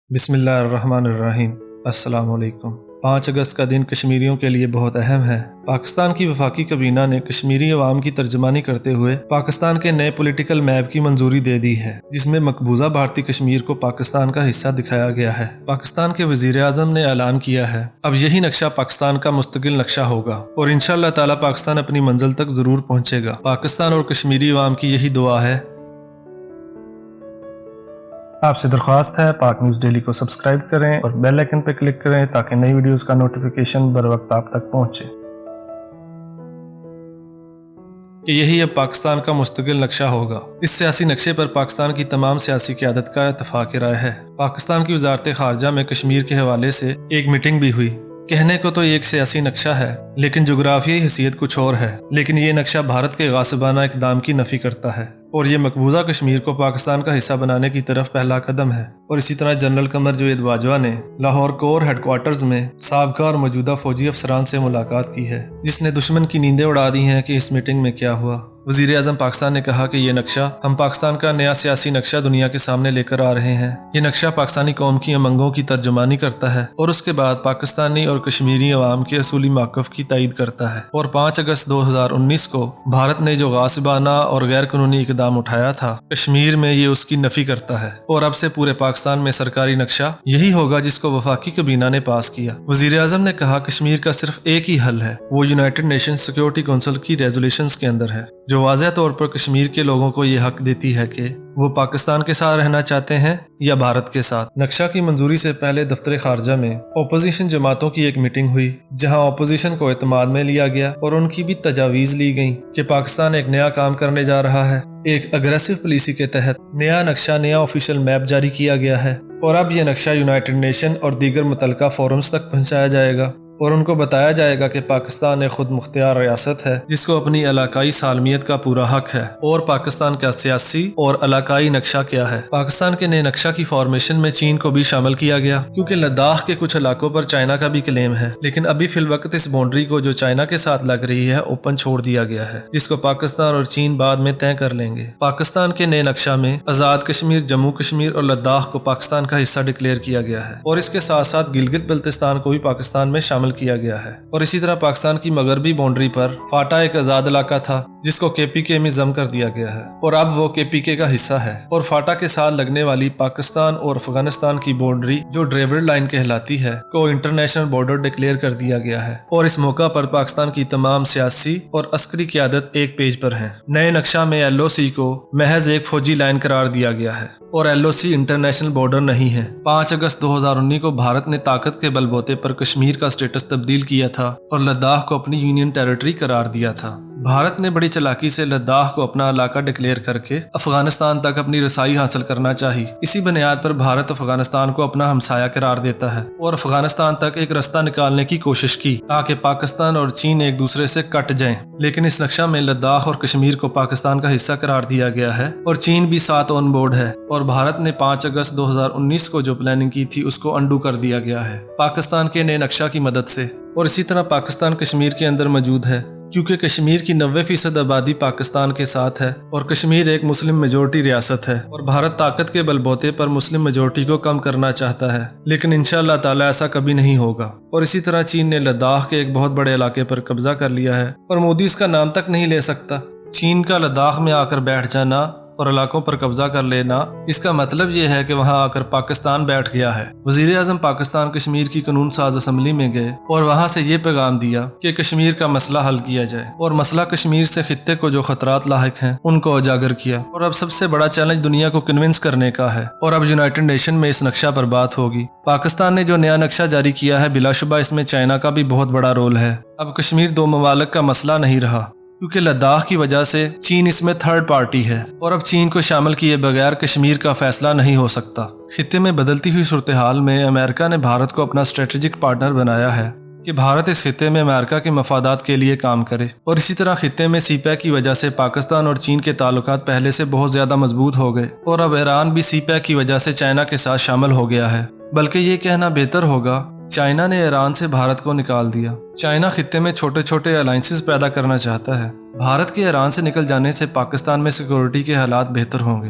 بسم اللہ الرحمن الرحیم۔ السلام علیکم۔ 5 اگست کا دن کشمیریوں کے لیے بہت اہم ہے۔ پاکستان کی وفاقی کابینہ نے کشمیری عوام کی ترجمانی کرتے ہوئے پاکستان کے نئے پولیٹیکل میپ کی منظوری دے دی ہے، جس میں مقبوضہ بھارتی کشمیر کو پاکستان کا حصہ دکھایا گیا ہے۔ پاکستان کے وزیر اعظم نے اعلان کیا ہے اب یہی نقشہ پاکستان کا مستقل نقشہ ہوگا اور انشاءاللہ تعالی پاکستان اپنی منزل تک ضرور پہنچے گا۔ پاکستان اور کشمیری عوام کی یہی دعا ہے۔ آپ سے درخواست ہے پاک نیوز ڈیلی کو سبسکرائب کریں اور بیل آئیکن پہ کلک کریں تاکہ نئی ویڈیوز کا نوٹیفیکیشن بر وقت آپ تک پہنچے۔ کہ یہی اب پاکستان کا مستقل نقشہ ہوگا۔ اس سیاسی نقشے پر پاکستان کی تمام سیاسی قیادت کا اتفاق رائے ہے۔ پاکستان کی وزارت خارجہ میں کشمیر کے حوالے سے ایک میٹنگ بھی ہوئی۔ کہنے کو تو ایک سیاسی نقشہ ہے لیکن جغرافیائی حیثیت کچھ اور ہے، لیکن یہ نقشہ بھارت کے غاصبانہ اقدام کی نفی کرتا ہے اور یہ مقبوضہ کشمیر کو پاکستان کا حصہ بنانے کی طرف پہلا قدم ہے۔ اور اسی طرح جنرل قمر جاوید باجوہ نے لاہور کور ہیڈ کوارٹرز میں سابقہ اور موجودہ فوجی افسران سے ملاقات کی ہے، جس نے دشمن کی نیندیں اڑا دی ہیں کہ اس میٹنگ میں کیا ہوا۔ وزیر اعظم پاکستان نے کہا کہ یہ نقشہ ہم پاکستان کا نیا سیاسی نقشہ دنیا کے سامنے لے کر آ رہے ہیں۔ یہ نقشہ پاکستانی قوم کی امنگوں کی ترجمانی کرتا ہے اور اس کے بعد پاکستانی اور کشمیری عوام کے اصولی موقف کی تائید کرتا ہے۔ اور 5 اگست 2019 کو بھارت نے جو غاصبانہ اور غیر قانونی اقدام اٹھایا تھا کشمیر میں، یہ اس کی نفی کرتا ہے اور اب سے پورے پاکستان میں سرکاری نقشہ یہی ہوگا جس کو وفاقی کابینہ نے پاس کیا۔ وزیر اعظم نے کہا کشمیر کا صرف ایک ہی حل ہے، وہ یونائٹڈ نیشنز سیکورٹی کونسل کی ریزولوشنز کے اندر ہے، جو واضح طور پر کشمیر کے لوگوں کو یہ حق دیتی ہے کہ وہ پاکستان کے ساتھ رہنا چاہتے ہیں یا بھارت کے ساتھ۔ نقشہ کی منظوری سے پہلے دفتر خارجہ میں اپوزیشن جماعتوں کی ایک میٹنگ ہوئی، جہاں اپوزیشن کو اعتماد میں لیا گیا اور ان کی بھی تجاویز لی گئیں کہ پاکستان ایک نیا کام کرنے جا رہا ہے۔ ایک اگریسو پالیسی کے تحت نیا نقشہ، نیا آفیشیل میپ جاری کیا گیا ہے اور اب یہ نقشہ یونائٹڈ نیشن اور دیگر متعلقہ فورمز تک پہنچایا جائے گا اور ان کو بتایا جائے گا کہ پاکستان ایک خود مختار ریاست ہے جس کو اپنی علاقائی سالمیت کا پورا حق ہے اور پاکستان کا سیاسی اور علاقائی نقشہ کیا ہے۔ پاکستان کے نئے نقشہ کی فارمیشن میں چین کو بھی شامل کیا گیا، کیونکہ لداخ کے کچھ علاقوں پر چائنا کا بھی کلیم ہے، لیکن ابھی فی الوقت اس باؤنڈری کو جو چائنا کے ساتھ لگ رہی ہے اوپن چھوڑ دیا گیا ہے، جس کو پاکستان اور چین بعد میں طے کر لیں گے۔ پاکستان کے نئے نقشہ میں آزاد کشمیر، جموں کشمیر اور لداخ کو پاکستان کا حصہ ڈکلیئر کیا گیا ہے اور اس کے ساتھ ساتھ گلگت بلتستان کو بھی پاکستان میں شامل کیا گیا ہے۔ اور اسی طرح پاکستان کی مغربی باؤنڈری پر فاٹا ایک آزاد علاقہ تھا جس کو KPK میں ضم کر دیا گیا ہے اور اب وہ KPK کا حصہ ہے۔ اور فاٹا کے ساتھ لگنے والی پاکستان اور افغانستان کی باؤنڈری جو ڈریور لائن کہلاتی ہے کو انٹرنیشنل بارڈر ڈکلیئر کر دیا گیا ہے اور اس موقع پر پاکستان کی تمام سیاسی اور عسکری قیادت ایک پیج پر ہیں۔ نئے نقشہ میں LOC کو محض ایک فوجی لائن قرار دیا گیا ہے اور LOC انٹرنیشنل بارڈر نہیں ہے۔ 5 اگست 2019 کو بھارت نے طاقت کے بل بوتے پر کشمیر کا سٹیٹس تبدیل کیا تھا اور لداخ کو اپنی یونین ٹیریٹری قرار دیا تھا۔ بھارت نے بڑی چالاکی سے لداخ کو اپنا علاقہ ڈکلیئر کر کے افغانستان تک اپنی رسائی حاصل کرنا چاہی۔ اسی بنیاد پر بھارت افغانستان کو اپنا ہمسایہ قرار دیتا ہے اور افغانستان تک ایک راستہ نکالنے کی کوشش کی تاکہ پاکستان اور چین ایک دوسرے سے کٹ جائیں، لیکن اس نقشہ میں لداخ اور کشمیر کو پاکستان کا حصہ قرار دیا گیا ہے اور چین بھی ساتھ آن بورڈ ہے اور بھارت نے 5 اگست 2019 کو جو پلاننگ کی تھی اس کو انڈو کر دیا گیا ہے پاکستان کے نئے نقشہ کی مدد سے۔ اور اسی طرح پاکستان کشمیر کے اندر موجود ہے، کیونکہ کشمیر کی 90% آبادی پاکستان کے ساتھ ہے اور کشمیر ایک مسلم میجورٹی ریاست ہے اور بھارت طاقت کے بل بوتے پر مسلم میجورٹی کو کم کرنا چاہتا ہے، لیکن انشاءاللہ تعالی ایسا کبھی نہیں ہوگا۔ اور اسی طرح چین نے لداخ کے ایک بہت بڑے علاقے پر قبضہ کر لیا ہے اور مودی اس کا نام تک نہیں لے سکتا۔ چین کا لداخ میں آ کر بیٹھ جانا اور علاقوں پر قبضہ کر لینا، اس کا مطلب یہ ہے کہ وہاں آ کر پاکستان بیٹھ گیا ہے۔ وزیر اعظم پاکستان کشمیر کی قانون ساز اسمبلی میں گئے اور وہاں سے یہ پیغام دیا کہ کشمیر کا مسئلہ حل کیا جائے اور مسئلہ کشمیر سے خطے کو جو خطرات لاحق ہیں ان کو اجاگر کیا۔ اور اب سب سے بڑا چیلنج دنیا کو کنونس کرنے کا ہے اور اب یونائٹڈ نیشن میں اس نقشہ پر بات ہوگی۔ پاکستان نے جو نیا نقشہ جاری کیا ہے بلا شبہ اس میں چائنا کا بھی بہت بڑا رول ہے۔ اب کشمیر دو ممالک کا مسئلہ نہیں رہا، کیونکہ لداخ کی وجہ سے چین اس میں تھرڈ پارٹی ہے اور اب چین کو شامل کیے بغیر کشمیر کا فیصلہ نہیں ہو سکتا۔ خطے میں بدلتی ہوئی صورتحال میں امریکہ نے بھارت کو اپنا اسٹریٹجک پارٹنر بنایا ہے کہ بھارت اس خطے میں امریکہ کے مفادات کے لیے کام کرے۔ اور اسی طرح خطے میں CPEC کی وجہ سے پاکستان اور چین کے تعلقات پہلے سے بہت زیادہ مضبوط ہو گئے اور اب ایران بھی CPEC کی وجہ سے چائنا کے ساتھ شامل ہو گیا ہے، بلکہ یہ کہنا بہتر ہوگا چائنا نے ایران سے بھارت کو نکال دیا۔ چائنا خطے میں چھوٹے چھوٹے الائنسز پیدا کرنا چاہتا ہے۔ بھارت کے ایران سے نکل جانے سے پاکستان میں سیکورٹی کے حالات بہتر ہوں گے،